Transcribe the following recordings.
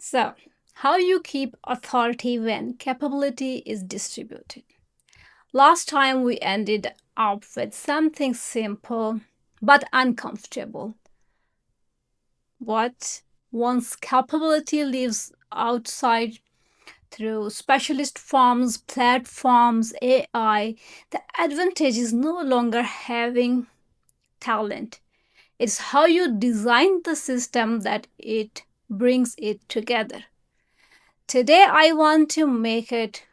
So, how you keep authority when capability is distributed? Last time we ended up with something simple but uncomfortable. What once capability lives outside through specialist firms, platforms, AI, the advantage is no longer having talent. It's how you design the system that it brings it together. Today, I want to make it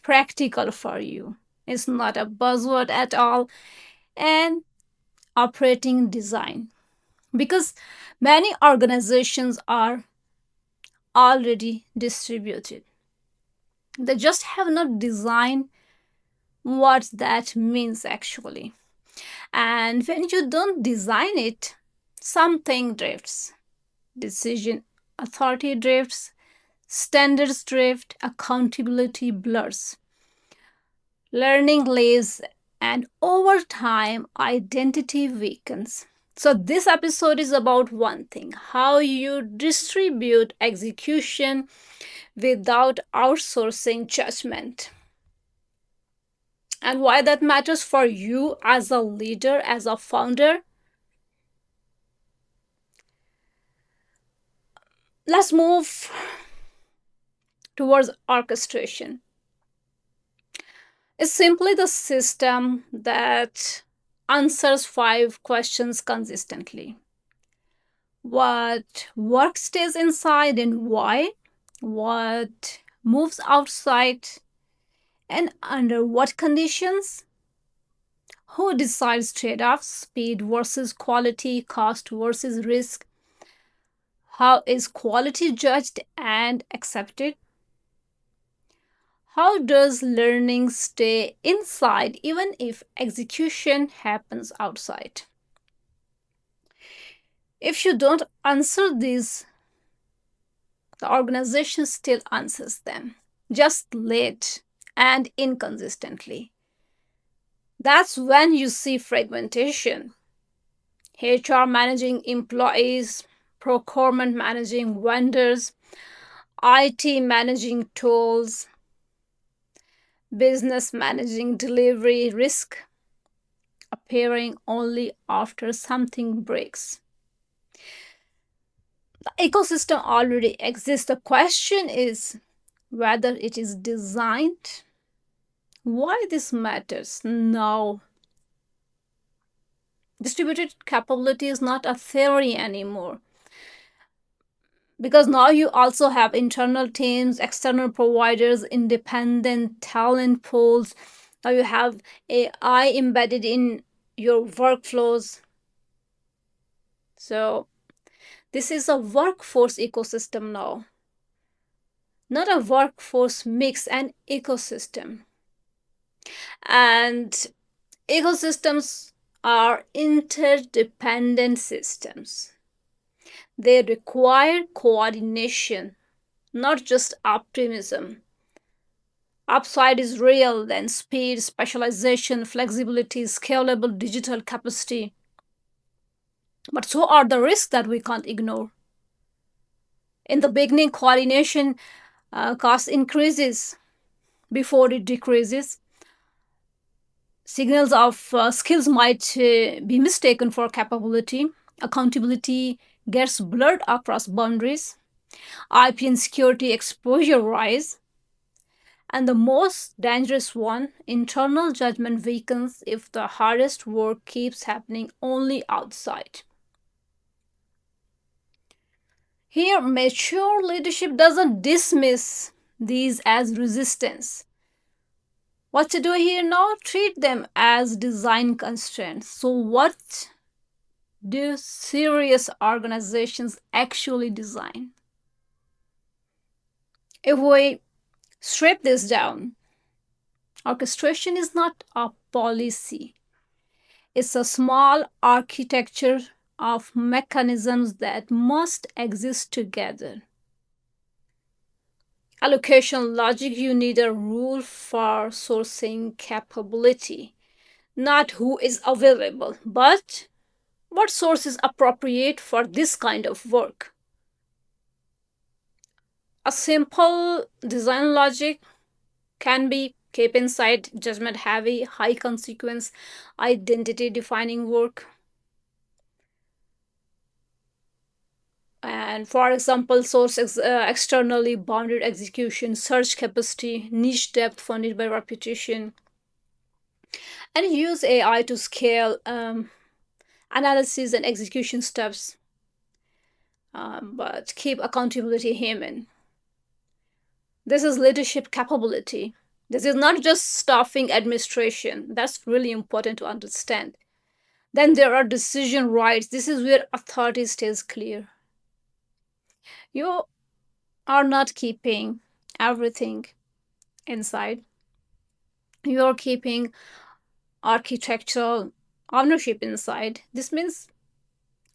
practical for you. It's not a buzzword at all, and operating design. Because many organizations are already distributed, they just have not designed what that means actually. And when you don't design it, something drifts. Decision authority drifts, standards drift, accountability blurs, learning lives, and over time, identity weakens. So, this episode is about one thing: how you distribute execution without outsourcing judgment, and why that matters for you as a leader, as a founder. Let's move towards orchestration. It's simply the system that answers five questions consistently: what work stays inside and why, what moves outside and under what conditions, who decides trade offs, speed versus quality, cost versus risk, how is quality judged and accepted, how does learning stay inside even if execution happens outside. If you don't answer these, the organization still answers them, just late and inconsistently. That's when you see fragmentation. HR managing employees, procurement managing vendors, IT managing tools, business managing delivery, risk appearing only after something breaks. The ecosystem already exists. The question is whether it is designed. Why this matters? No. Distributed capability is not a theory anymore, because now you also have internal teams, external providers, independent talent pools. Now you have AI embedded in your workflows. So this is a workforce ecosystem now, not a workforce mix, an ecosystem. And ecosystems are interdependent systems. They require coordination, not just optimism. Upside is real, then speed, specialization, flexibility, scalable digital capacity. But so are the risks that we can't ignore. In the beginning, coordination cost increases before it decreases. Signals of skills might be mistaken for capability. Accountability gets blurred across boundaries. IP and security exposure rise. And the most dangerous one, internal judgment weakens if the hardest work keeps happening only outside. Here, mature leadership doesn't dismiss these as resistance. What to do here now? Treat them as design constraints. So, what do serious organizations actually design? If we strip this down, orchestration is not a policy, it's a small architecture of mechanisms that must exist together. Allocation logic: you need a rule for sourcing capability, not who is available, but what source is appropriate for this kind of work. A simple design logic can be keep inside judgment heavy, high consequence, identity defining work. And for example, externally bounded execution, search capacity, niche depth funded by repetition, and use AI to scale analysis and execution steps, but keep accountability human. This is leadership capability. This is not just staffing administration. That's really important to understand. Then there are decision rights. This is where authority stays clear. You are not keeping everything inside. You are keeping architectural ownership inside. This means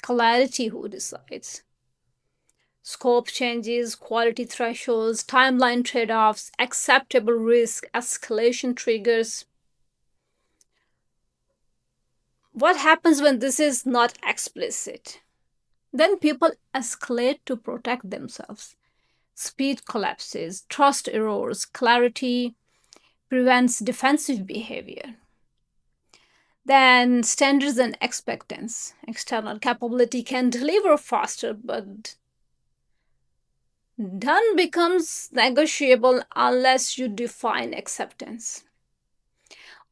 clarity who decides. Scope changes, quality thresholds, timeline trade offs, acceptable risk, escalation triggers. What happens when this is not explicit? Then people escalate to protect themselves. Speed collapses, trust errors, clarity prevents defensive behavior. Then standards and expectance. External capability can deliver faster, but done becomes negotiable unless you define acceptance.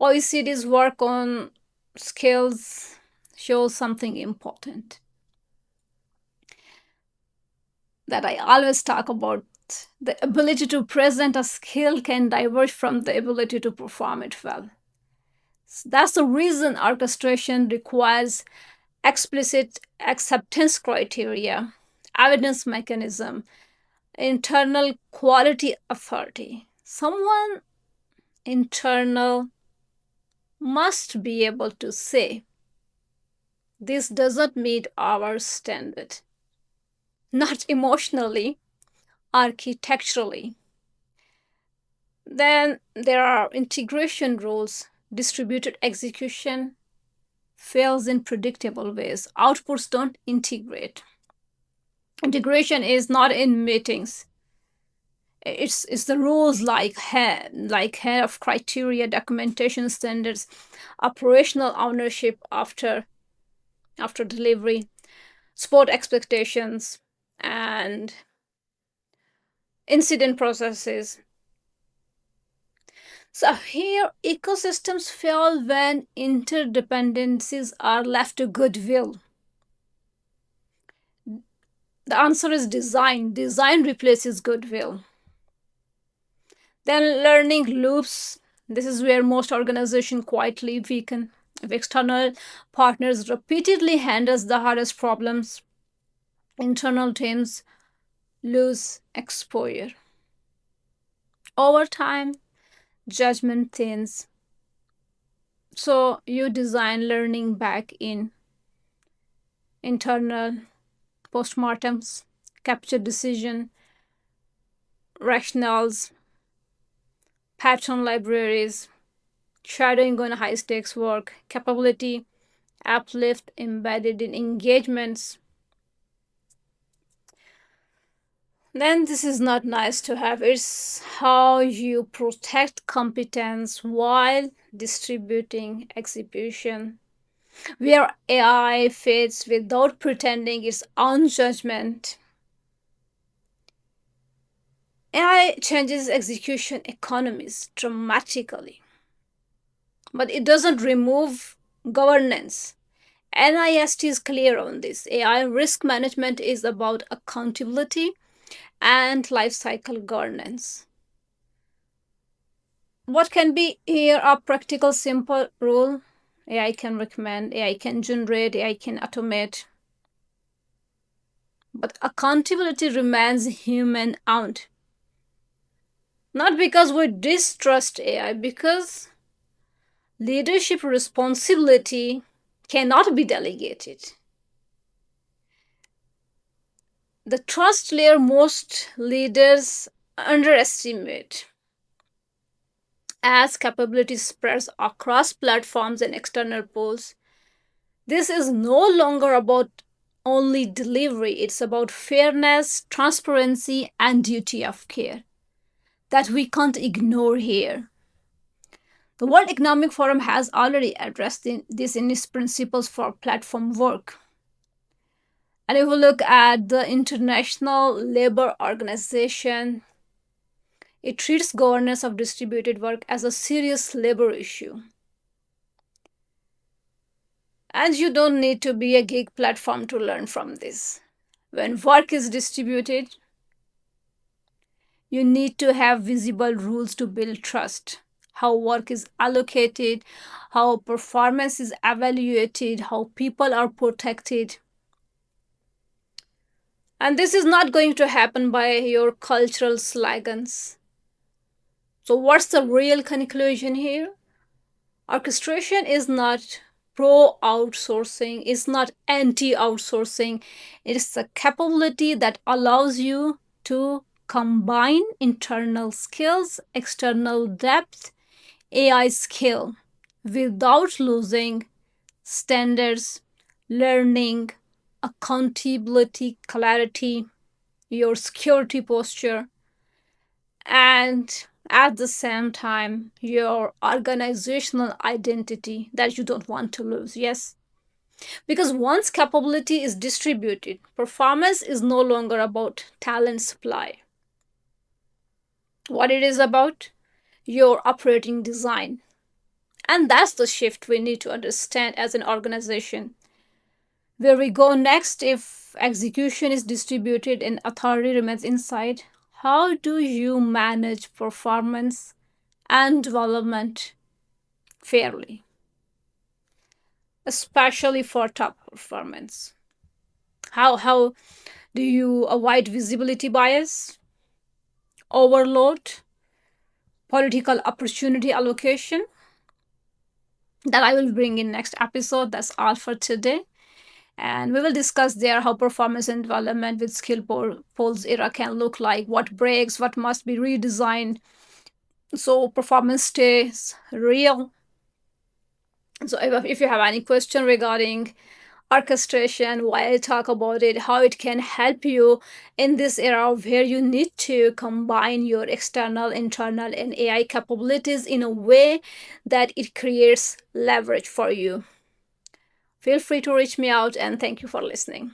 OECD's work on skills shows something important that I always talk about. The ability to present a skill can diverge from the ability to perform it well. That's the reason orchestration requires explicit acceptance criteria, evidence mechanism, internal quality authority. Someone internal must be able to say, this doesn't meet our standard. Not emotionally, architecturally. Then there are integration rules, distributed execution fails in predictable ways. Outputs don't integrate. Integration is not in meetings. It's the rules like head of criteria, documentation standards, operational ownership after delivery, sport expectations, and incident processes. So here, ecosystems fail when interdependencies are left to goodwill. The answer is design. Design replaces goodwill. Then learning loops. This is where most organizations quietly weaken. If external partners repeatedly hand us the hardest problems, internal teams lose exposure. Over time, judgment thins. So you design learning back in internal postmortems, capture decision, rationales, pattern libraries, shadowing on high stakes work, capability, uplift embedded in engagements. Then this is not nice to have. It's how you protect competence while distributing execution, where AI fits without pretending its own judgment. AI changes execution economies dramatically, but it doesn't remove governance. NIST is clear on this. AI risk management is about accountability and lifecycle governance. What can be here a practical, simple rule? AI can recommend, AI can generate, AI can automate. But accountability remains human owned. Not because we distrust AI, because leadership responsibility cannot be delegated. The trust layer most leaders underestimate. As capability spreads across platforms and external pools, this is no longer about only delivery, it's about fairness, transparency, and duty of care that we can't ignore here. The World Economic Forum has already addressed this in its principles for platform work. And if we look at the International Labour Organization, it treats governance of distributed work as a serious labor issue. And you don't need to be a gig platform to learn from this. When work is distributed, you need to have visible rules to build trust. How work is allocated, how performance is evaluated, how people are protected. And this is not going to happen by your cultural slogans. So, what's the real conclusion here? Orchestration is not pro outsourcing, it's not anti outsourcing. It's a capability that allows you to combine internal skills, external depth, AI skill without losing standards, learning, accountability, clarity, your security posture, and at the same time your organizational identity that you don't want to lose. Yes, because once capability is distributed, performance is no longer about talent supply. What it is about, your operating design. And that's the shift we need to understand as an organization. Where we go next, if execution is distributed and authority remains inside, how do you manage performance and development fairly, especially for top performance? How do you avoid visibility bias, overload, political opportunity allocation? That I will bring in next episode. That's all for today. And we will discuss there how performance and development with poles era can look like, what breaks, what must be redesigned so performance stays real. So if you have any question regarding orchestration, why I talk about it, how it can help you in this era where you need to combine your external, internal, and AI capabilities in a way that it creates leverage for you. Feel free to reach me out, and thank you for listening.